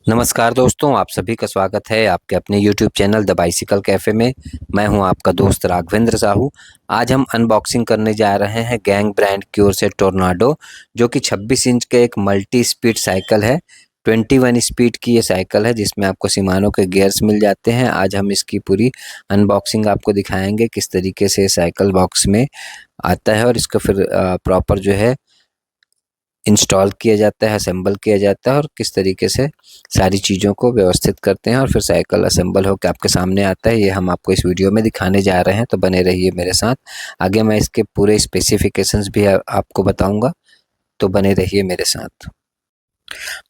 नमस्कार दोस्तों, आप सभी का स्वागत है आपके अपने YouTube channel the bicycle cafe में। मैं हूं आपका दोस्त राघवेंद्र साहू। आज हम अनबॉक्सिंग करने जा रहे हैं गैंग ब्रांड की ओर से टोर्नाडो, जो कि 26 इंच के एक मल्टी स्पीड साइकिल है। 21 स्पीड की ये साइकिल है जिसमें आपको शिमानो के गियर्स मिल जाते हैं। आज हम इसकी पूरी अनबॉक्सिंग आपको दिखाएंगे, किस तरीके से साइकिल बॉक्स में आता है और इसको फिर प्रॉपर जो है इंस्टॉल किया जाता है, असेंबल किया जाता है और किस तरीके से सारी चीज़ों को व्यवस्थित करते हैं और फिर साइकिल असेंबल होकर आपके सामने आता है। ये हम आपको इस वीडियो में दिखाने जा रहे हैं, तो बने रहिए मेरे साथ। आगे मैं इसके पूरे स्पेसिफिकेशंस भी आपको बताऊंगा, तो बने रहिए मेरे साथ।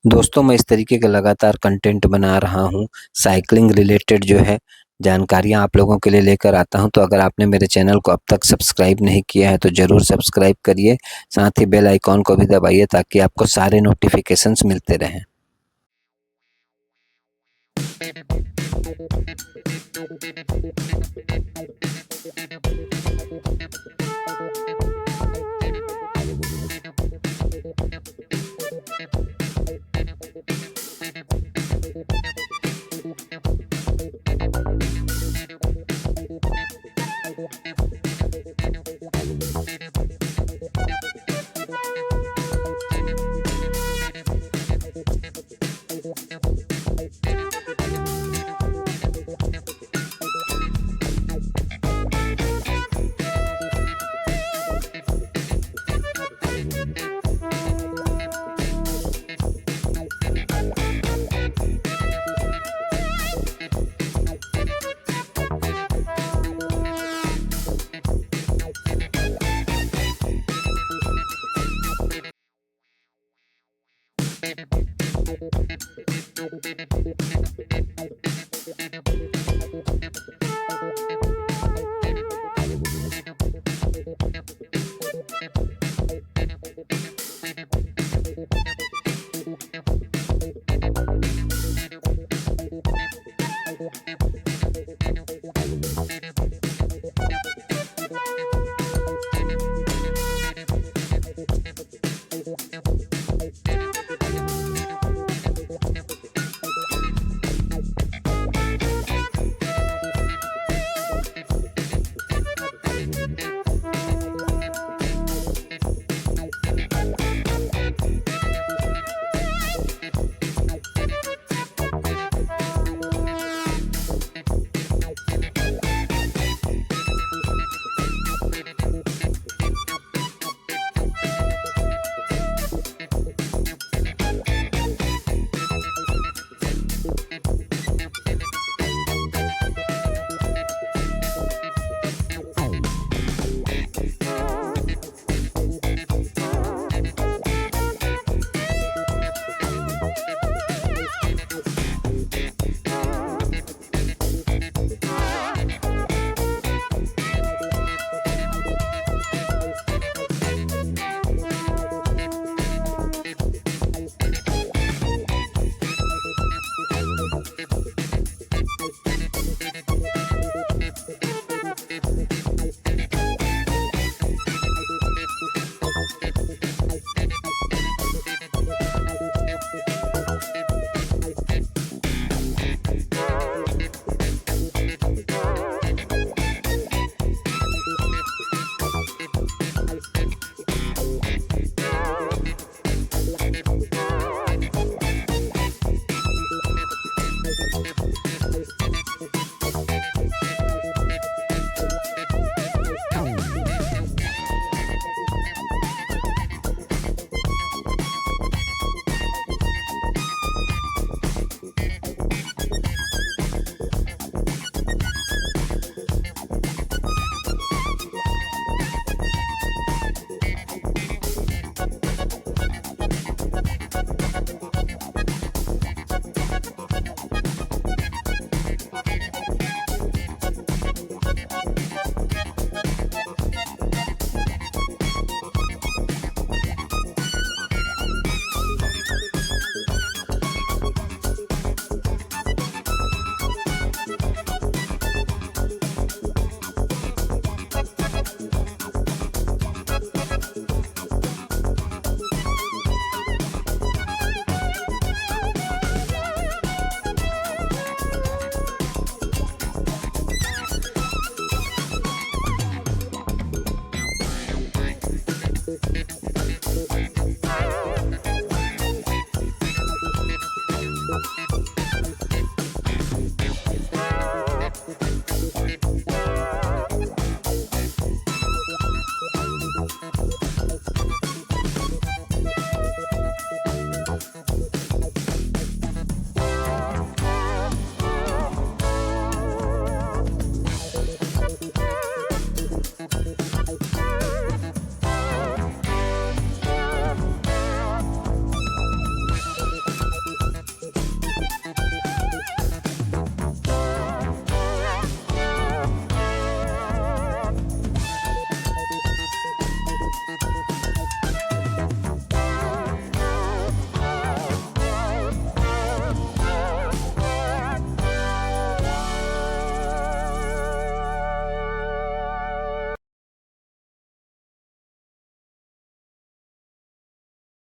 दोस्तों, मैं इस तरीके का लगातार कंटेंट बना रहा हूँ, साइकिलिंग रिलेटेड जो है जानकारियाँ आप लोगों के लिए लेकर आता हूं। तो अगर आपने मेरे चैनल को अब तक सब्सक्राइब नहीं किया है तो ज़रूर सब्सक्राइब करिए, साथ ही बेल आइकॉन को भी दबाइए ताकि आपको सारे नोटिफिकेशंस मिलते रहें।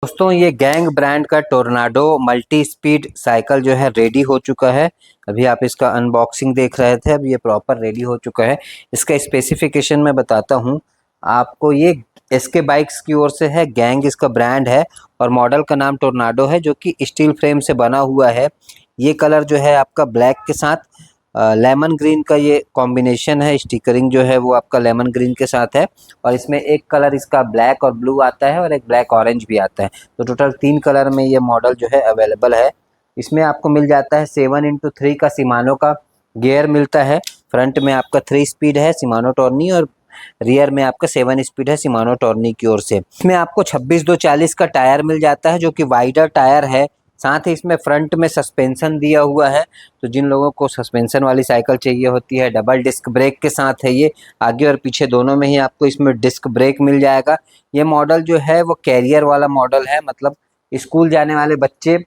दोस्तों ये गैंग ब्रांड का टोर्नाडो मल्टी स्पीड साइकिल जो है रेडी हो चुका है। अभी आप इसका अनबॉक्सिंग देख रहे थे, अब ये प्रॉपर रेडी हो चुका है। इसका स्पेसिफिकेशन मैं बताता हूँ आपको। ये एसके बाइक्स की ओर से है, गैंग इसका ब्रांड है और मॉडल का नाम टोर्नाडो है, जो कि स्टील फ्रेम से बना हुआ है। ये कलर जो है आपका ब्लैक के साथ लेमन ग्रीन का ये कॉम्बिनेशन है। स्टिकरिंग जो है वो आपका लेमन ग्रीन के साथ है और इसमें एक कलर इसका ब्लैक और ब्लू आता है और एक ब्लैक ऑरेंज भी आता है। तो टोटल 3 कलर में ये मॉडल जो है अवेलेबल है। इसमें आपको मिल जाता है 7x3 का शिमानो का गियर मिलता है। फ्रंट में आपका 3 स्पीड है शिमानो टॉर्नी और रियर में आपका 7 स्पीड है शिमानो टॉर्नी की ओर से। इसमें आपको 26/240 का टायर मिल जाता है, जो कि वाइडर टायर है। साथ ही इसमें फ्रंट में सस्पेंशन दिया हुआ है। तो जिन लोगों को सस्पेंशन वाली साइकिल चाहिए होती है, डबल डिस्क ब्रेक के साथ है ये, आगे और पीछे दोनों में ही आपको इसमें डिस्क ब्रेक मिल जाएगा। ये मॉडल जो है वो कैरियर वाला मॉडल है, मतलब स्कूल जाने वाले बच्चे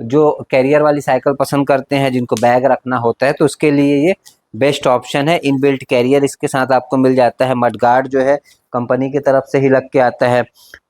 जो कैरियर वाली साइकिल पसंद करते हैं, जिनको बैग रखना होता है, तो उसके लिए ये बेस्ट ऑप्शन है। इनबिल्ट कैरियर इसके साथ आपको मिल जाता है। मड गार्ड जो है कंपनी की तरफ से ही लग के आता है।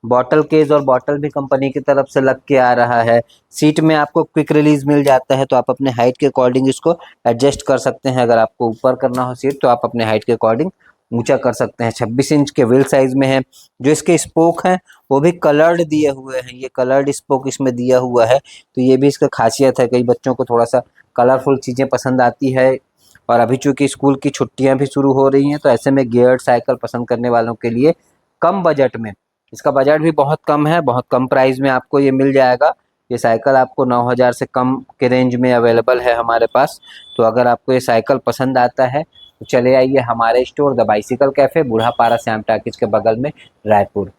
बॉटल केज और बॉटल भी कंपनी की तरफ से लग के आ रहा है। सीट में आपको क्विक रिलीज मिल जाता है, तो आप अपने हाइट के अकॉर्डिंग इसको एडजस्ट कर सकते हैं। अगर आपको ऊपर करना हो सीट, तो आप अपने हाइट के अकॉर्डिंग ऊंचा कर सकते हैं। 26 इंच के व्हील साइज में है। जो इसके स्पोक हैं वो भी कलर्ड दिए हुए हैं। ये कलर्ड स्पोक इसमें दिया हुआ है, तो ये भी इसका खासियत है। कई बच्चों को थोड़ा सा कलरफुल चीज़ें पसंद आती है और अभी चूंकि स्कूल की छुट्टियां भी शुरू हो रही हैं, तो ऐसे में गियर्ड साइकिल पसंद करने वालों के लिए कम बजट में, इसका बजट भी बहुत कम है, बहुत कम प्राइस में आपको ये मिल जाएगा। ये साइकिल आपको 9,000 से कम के रेंज में अवेलेबल है हमारे पास। तो अगर आपको ये साइकिल पसंद आता है तो चले आइए हमारे store the bicycle cafe, Budhapara Shyam talkies के बगल में, रायपुर।